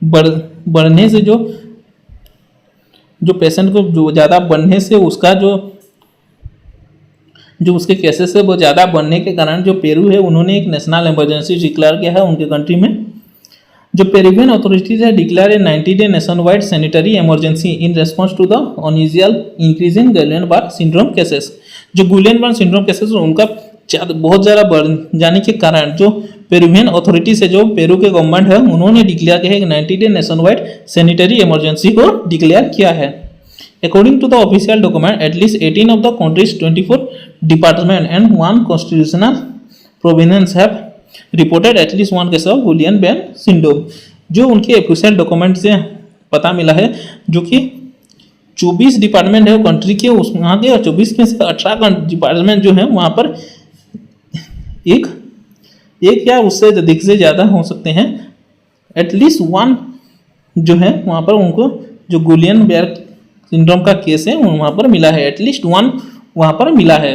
बढ़ने से जो पेशेंट को जो ज़्यादा बढ़ने से उसका जो उसके केसेस है वो ज़्यादा बढ़ने के कारण जो पेरू है उन्होंने एक नेशनल इमरजेंसी डिक्लेयर किया है उनके कंट्री में। जो पेरुवियन अथॉरिटीज है declare a 90-day nation wide sanitary emergency in response to the unusual increase in Guillain Barre syndrome cases. जो गुइलेन-बारे सिंड्रोम केसेस उनका बहुत ज़्यादा बढ़ जाने के कारण जो पेरुवियन अथॉरिटीज है, जो पेरू के गवर्नमेंट है, उन्होंने डिक्लेयर किया है कि 90-day nation wide sanitary emergency को डिक्लेयर किया है। According to the official document, at least 18 of the country's 24 departments and 1 constitutional province have reported at least one case of Guillain-Barré syndrome। जो उनके ऑफिशियल डॉक्यूमेंट से पता मिला है, जो कि 24 डिपार्टमेंट है कंट्री के, उस वहाँ के 24 में से 18 डिपार्टमेंट जो है वहाँ पर एक या उससे अधिक से ज़्यादा हो सकते हैं, एटलीस्ट वन जो है वहाँ पर उनको जो गुइलेन-बेयर सिंड्रोम का केस है वहाँ पर मिला है, एटलीस्ट वन वहाँ पर मिला है।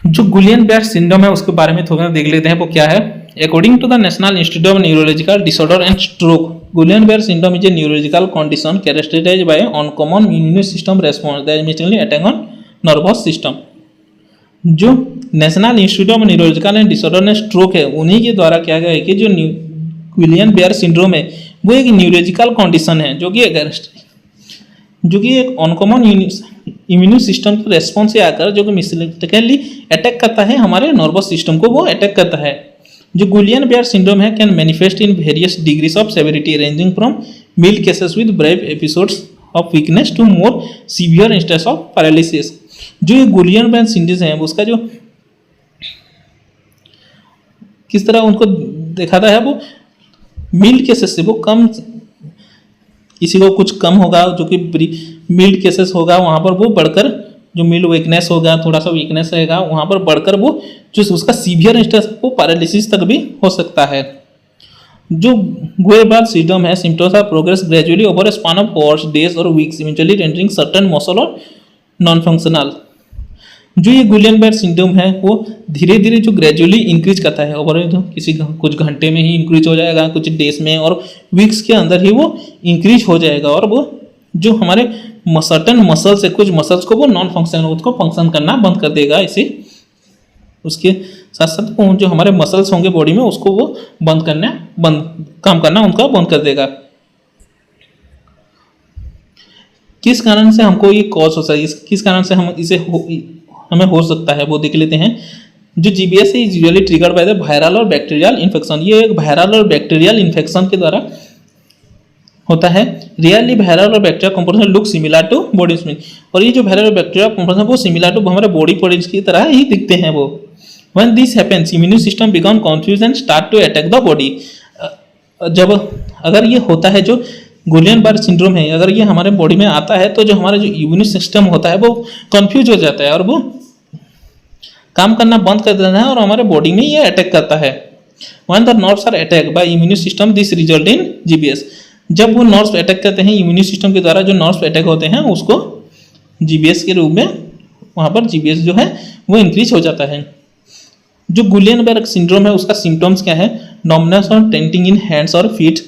जो गुइलेन-बेयर सिंड्रोम है उसके बारे में थोड़ा देख लेते हैं वो क्या है। According to the National Institute of Neurological Disorder and Stroke, Guillain Barre syndrome is a neurological condition characterized by uncommon immune system response that majorly attack on nervous system. जो National Institute of Neurological and Disorder and Stroke है उन्हीं के द्वारा किया गया है कि जो गुइलेन-बेयर सिंड्रोम है वो एक न्यूरोलॉजिकल कंडीशन है, जो कि एक अनकॉमन इम्यून सिस्टम के रेस्पॉन्स से आकर जो कि मिस्टेकली अटैक करता है हमारे नर्वस सिस्टम को, वो अटैक करता है। जो गुइलेन-बेयर सिंड्रोम है can manifest in various degrees of severity ranging from mild cases with brief episodes of weakness to more severe instance of paralysis. जो ये गुइलेन-बेयर सिंड्रोम है उसका जो किस तरह उनको दिखाता है, वो मिल्ड केसेस से वो कम, किसी को कुछ कम होगा जो कि मिल्ड केसेस होगा वहाँ पर वो बढ़कर जो मिल्ड वीकनेस होगा, थोड़ा सा वीकनेस रहेगा, वहाँ पर बढ़कर वो जो उसका सीवियर इंस्टेंस वो पैरालिसिस तक भी हो सकता है। जो गुइलेन-बेयर सिंड्रोम है symptoms are progress gradually over a span of hours, days और weeks, eventually rendering certain muscle और नॉन फंक्शनल। जो ये गुइलेन-बेयर सिंड्रोम है वो धीरे धीरे जो ग्रेजुअली इंक्रीज करता है ओवर, तो किसी कुछ घंटे में ही इंक्रीज हो जाएगा, कुछ डेज में और वीक्स के अंदर ही वो इंक्रीज हो जाएगा, और वो जो हमारे सर्टेन मसल्स है, कुछ मसल्स को वो नॉन फंक्शनल उसको फंक्शन करना बंद कर देगा। इसे उसके साथ साथ वो जो हमारे मसल्स होंगे बॉडी में उसको वो काम करना उनका बंद कर देगा। किस कारण से हमको ये कॉज हो सकता है, किस कारण से हमें हो सकता है वो देख लेते हैं। जो जीबीएस है usually triggered by the viral और बैक्टीरियल इन्फेक्शन। ये एक वायरल और बैक्टीरियल इन्फेक्शन के द्वारा होता है। रियरली वायरल और bacterial component look similar to body स्मिन, और ये जो वायरल और बैक्टीरियल कंपोनेंट वो सिमिलर टू हमारे बॉडी पॉलिट्स की तरह ही दिखते हैं वो। When this happens immune system become confuse and start to attack the body. जब अगर ये होता है जो गुइलेन-बेयर सिंड्रोम है, अगर ये हमारे बॉडी में आता है तो जो हमारा जो इम्यून सिस्टम होता है वो कंफ्यूज हो जाता है और वो काम करना बंद कर देता है और हमारे बॉडी में ये अटैक करता है। When the nerves are attack by immune system this result in GBS. जब वो नर्व्स अटैक करते हैं इम्यून सिस्टम के द्वारा, जो नर्व्स अटैक होते हैं उसको जीबीएस के रूप में वहाँ पर जीबीएस जो है वो इंक्रीज हो जाता है। जो गुइलेन-बेयर सिंड्रोम है उसका सिम्टम्स क्या है? नॉमनेस और टेंटिंग इन हैंड्स और फीट।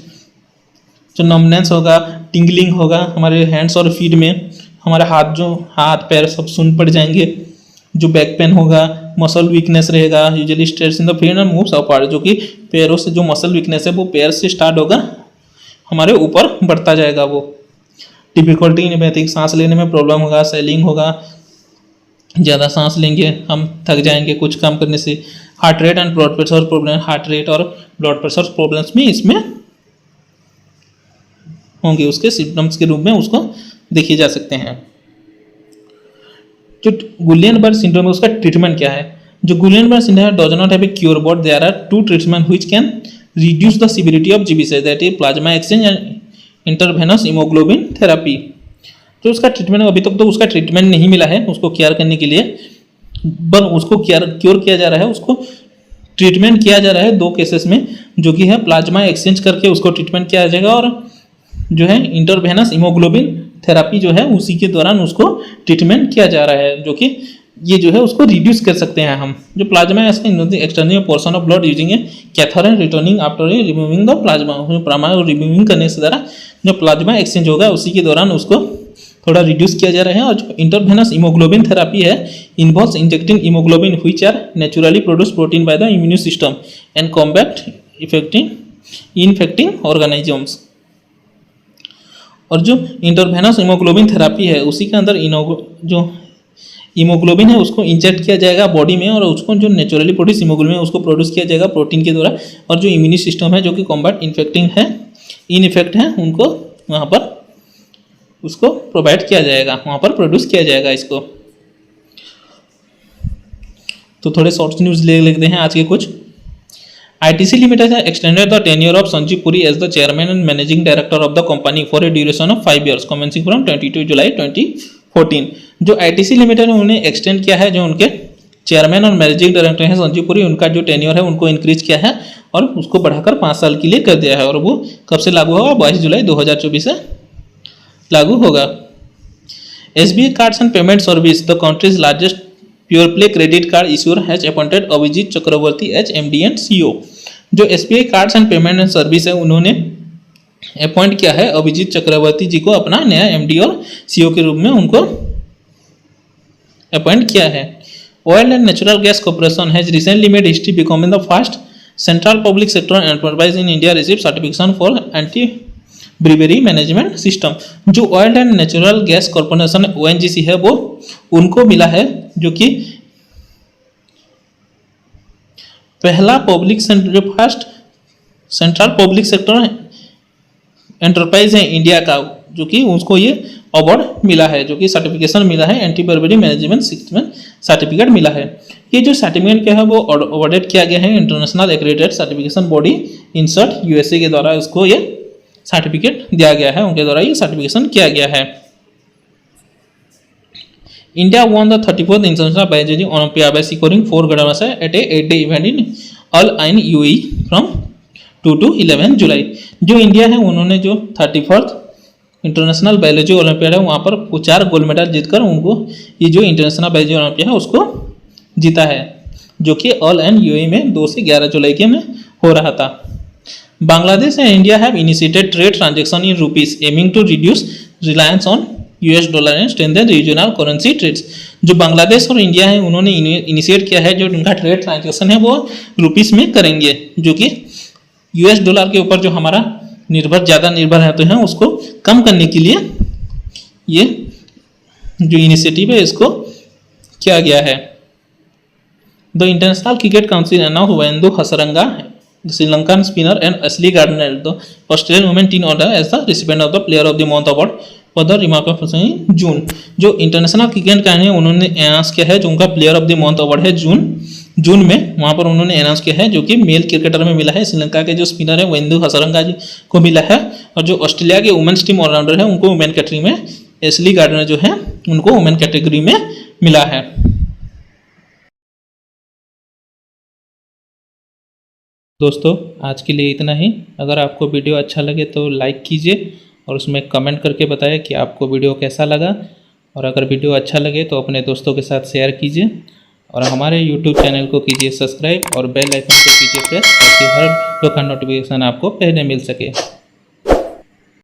जो नॉमनेस होगा, टिंगलिंग होगा हमारे हैंड्स और फीट में, हमारे हाथ पैर सब सुन पड़ जाएंगे। जो बैक पेन होगा, मसल वीकनेस रहेगा, usually stress in the feet and moves upward. जो कि पैरों से जो मसल वीकनेस है वो पैर से स्टार्ट होगा, हमारे ऊपर बढ़ता जाएगा। वो डिफिकल्टी इन ब्रीथिंग, सांस लेने में प्रॉब्लम होगा, स्वेलिंग होगा, ज़्यादा सांस लेंगे, हम थक जाएंगे कुछ काम करने से। Heart rate and blood pressure problem, heart rate और ब्लड प्रेशर प्रॉब्लम्स भी इसमें होंगे, उसके सिम्टम्स के रूप में उसको देखे जा सकते हैं। जो गुलियन बर्ड सिंड्रोम है उसका ट्रीटमेंट क्या है? जो Guillain Barre syndrome does not have a cure but there are two treatment which can reduce the severity of GBC, that is plasma exchange and intravenous haemoglobin therapy. तो उसका treatment अभी तक तो उसका ट्रीटमेंट नहीं मिला है उसको क्योर करने के लिए, पर उसको क्योर किया जा रहा है, उसको ट्रीटमेंट किया जा रहा है 2 केसेस में, जो कि है प्लाज्मा एक्सचेंज करके उसको ट्रीटमेंट किया जाएगा और जो है इंटरवेनस हीमोग्लोबिन थेरेपी जो है उसी के दौरान उसको ट्रीटमेंट किया जा रहा है, जो कि ये जो है उसको रिड्यूस कर सकते हैं हम। जो plasma external portion of blood using a catheter and returning after removing the plasma, plasma removing करने से द्वारा जो प्लाज्मा एक्सचेंज होगा उसी के दौरान उसको थोड़ा रिड्यूस किया जा रहा है। और जो इंटरवेनस हीमोग्लोबिन थेरेपी है involves injecting haemoglobin which are naturally produce protein by the immune system and combat infecting organisms. और जो इंटरवेनस हीमोग्लोबिन थेरेपी है उसी के अंदर जो हीमोग्लोबिन है उसको इंजेक्ट किया जाएगा बॉडी में और उसको जो नेचुरली प्रोड्यूस हीमोग्लोबिन है उसको प्रोड्यूस किया जाएगा प्रोटीन के द्वारा, और जो इम्यून सिस्टम है जो कि कॉम्बैट इन्फेक्टिंग है इनइफेक्ट है उनको वहाँ पर उसको प्रोवाइड किया जाएगा, वहाँ पर प्रोड्यूस किया जाएगा इसको। तो थोड़े शॉर्ट न्यूज़ ले लेते हैं आज के कुछ। ITC Limited has extended the tenure of Sanjeev Puri as the chairman and managing director of the company for a duration of 5 years commencing from 22 जुलाई 2014। जो ITC Limited है उन्हें एक्सटेंड किया है, जो उनके चेयरमैन और मैनेजिंग डायरेक्टर हैं संजीव पुरी, उनका जो टेन्योर है उनको इंक्रीज किया है और उसको बढ़ाकर 5 साल के लिए कर दिया है, और वो कब से लागू होगा? 22 जुलाई 2024 से लागू होगा। SBI cards and payment service the country's largest pure play credit card issuer has appointed Abhijit Chakraborty as MD and CEO। जो SBI cards and payment and service है उन्होंने अपॉइंट किया है अभिजीत चक्रवर्ती जी को अपना नया MD और CEO के रूप में उनको अपॉइंट किया है। Oil and Natural Gas Corporation has recently made history becoming the first central public sector enterprise in India receive certification for anti bribery management system. जो Oil and Natural Gas Corporation ONGC है वो उनको मिला है, जो कि पहला public जो first central public sector enterprise है इंडिया का, जो कि उसको ये अवार्ड मिला है, जो कि सर्टिफिकेशन मिला है anti bribery management system certificate मिला है। ये जो सर्टिफिकेट क्या है वो अवार्डेड किया गया है international accredited certification body insert USA के द्वारा उसको ये सर्टिफिकेट दिया गया है, उनके द्वारा ये सर्टिफिकेशन किया गया है। India won the 34th International Biology Olympia by scoring 4 gold medals at a 8-day event in Al Ain UAE from 2 to 11 जुलाई। जो इंडिया है उन्होंने जो 34th इंटरनेशनल बायोलॉजी ओलंपियाड है वहाँ पर 4 गोल्ड मेडल जीतकर उनको ये जो इंटरनेशनल बायोलॉजी ओलंपियाड है उसको जीता है, जो कि अल एन UAE में 2 से 11 जुलाई के में हो रहा था। Bangladesh and India have initiated trade transaction in rupees aiming to reduce reliance on US dollar and strengthen regional currency trades. जो बांग्लादेश और इंडिया है उन्होंने इनिशिएट किया है, जो उनका ट्रेड ट्रांजैक्शन है वो रुपीस में करेंगे, जो कि US डॉलर के ऊपर जो हमारा ज़्यादा निर्भर रहते हैं उसको कम करने के लिए ये जो इनिशिएटिव है इसको किया गया है। The International Cricket Council announced Wanindu Hasaranga Sri Lankan spinner and Ashleigh Gardner the Australian women team order as the recipient of the player of the month award for the remarkable performance in June. जो International cricket का है उन्होंने announce किया है, जो उनका player of the month award है जून में वहाँ पर उन्होंने अनाउंस किया है, जो कि मेल क्रिकेटर में मिला है। श्रीलंका के जो स्पिनर है वेंदु हसरंगा जी को मिला है, और जो ऑस्ट्रेलिया के वुमेन्स टीम ऑलराउंडर है उनको वुमेन कैटेगरी में एशली गार्डनर जो है उनको वुमेन कैटेगरी में मिला है। दोस्तों आज के लिए इतना ही। अगर आपको वीडियो अच्छा लगे तो लाइक कीजिए और उसमें कमेंट करके बताएं कि आपको वीडियो कैसा लगा, और अगर वीडियो अच्छा लगे तो अपने दोस्तों के साथ शेयर कीजिए, और हमारे YouTube चैनल को कीजिए सब्सक्राइब और बेल आइकन को कीजिए प्रेस, ताकि हर वीडियो का नोटिफिकेशन आपको पहले मिल सके।